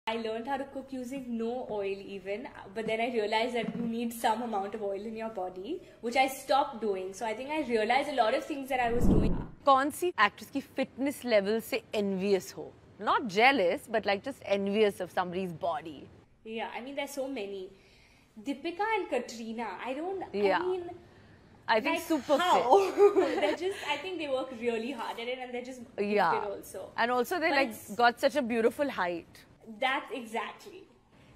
I learned how to cook using no oil even, but then I realized that you need some amount of oil in your body, which I stopped doing. So I think I realized a lot of things that I was doing. कौन सी actress की fitness level से envious हो? Not jealous, but like just envious of somebody's body. Yeah, I mean there's so many. Deepika and Katrina, I don't. Yeah. I mean. I think Like super how? fit. They're just, I think they work really hard at it and they're just gifted Yeah. also. And also they But like got such a beautiful height. That's exactly.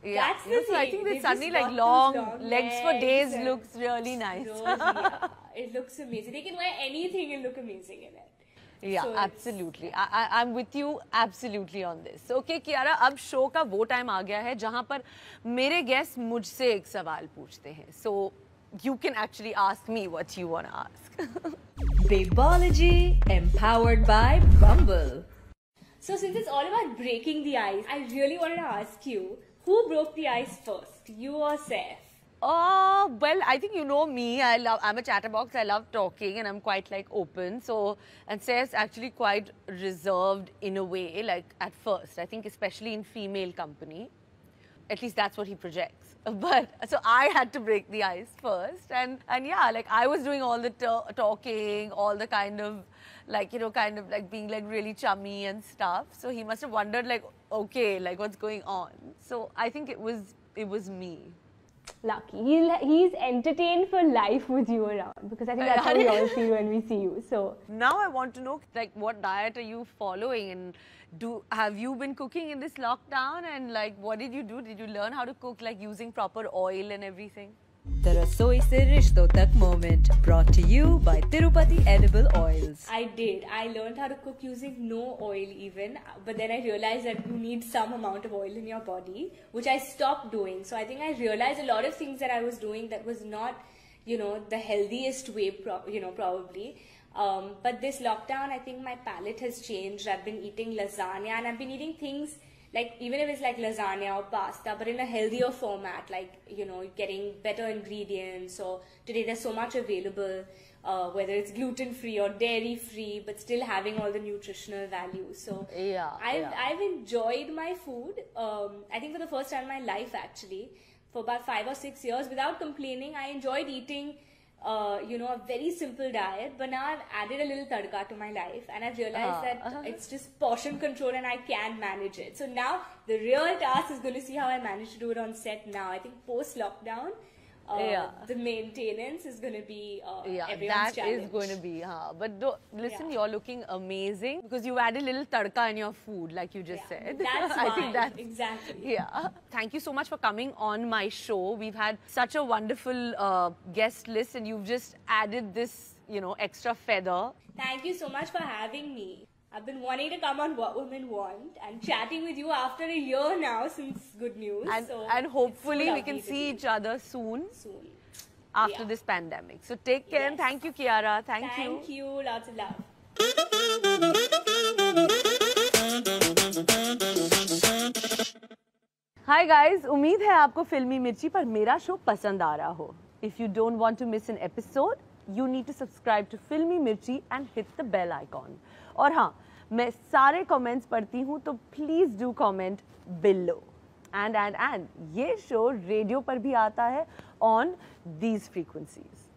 Yeah. That's the So thing. I think they They've suddenly just like got long those legs for days and looks really nice. yeah. It looks amazing. They can wear anything and look amazing in it. Yeah, So absolutely. I'm with you absolutely on this. Okay, Kiara, अब show का वो time आ गया है जहाँ पर मेरे guest मुझसे एक सवाल पूछते हैं. So you can actually ask me what you want to ask. Babeology empowered by Bumble. So since it's all about breaking the ice, I really wanted to ask you, who broke the ice first, you or Saif? Oh, well, I think you know me. I'm a chatterbox. I love talking and I'm quite like open. So, and Saif's actually quite reserved in a way, like at first. I think especially in female company. At least that's what he projects. But, so I had to break the ice first. And yeah, like I was doing all the talking, all the kind of like, you know, kind of like being like really chummy and stuff. So he must have wondered like, okay, like what's going on? So I think it was me. Lucky. He's entertained for life with you around, because I think that's how we all feel when we see you. So now I want to know, like, what diet are you following, and have you been cooking in this lockdown, and like what did you do? Did you learn how to cook like using proper oil and everything? The Rasoi Se Rishto Tak moment, brought to you by Tirupati Edible Oils. I did. I learned how to cook using no oil even, but then I realized that you need some amount of oil in your body, which I stopped doing. So I think I realized a lot of things that I was doing that was not, you know, the healthiest way, probably. But this lockdown, I think my palate has changed. I've been eating lasagna and I've been eating things like, even if it's like lasagna or pasta, but in a healthier format, like, you know, getting better ingredients. So today there's so much available, whether it's gluten-free or dairy-free, but still having all the nutritional value. So yeah, I've enjoyed my food, I think for the first time in my life actually, for about 5 or 6 years without complaining. I enjoyed eating you know, a very simple diet, but now I've added a little tadka to my life and I've realized that it's just portion control and I can manage it. So now the real task is going to see how I manage to do it on set now. I think post-lockdown, the maintenance is going to be everyone's challenge. That is going to be, but listen, you're looking amazing because you added a little tadka in your food, like you just said. That's I think that's exactly. Yeah. Thank you so much for coming on my show. We've had such a wonderful guest list, and you've just added this, you know, extra feather. Thank you so much for having me. I've been wanting to come on What Women Want and chatting with you after a year now since Good News. And hopefully we can see each other soon. After this pandemic. So take care and thank you, Kiara. Thank you. Thank you. Lots of love. Hi guys, उम्मीद है आपको फिल्मी मिर्ची पर मेरा show पसंद आ रहा हो. If you don't want to miss an episode, you need to subscribe to Filmy Mirchi and hit the bell icon. और हाँ, मैं सारे comments पढ़ती हूँ, तो please do comment below. And ये शो रेडियो पर भी आता है on these frequencies.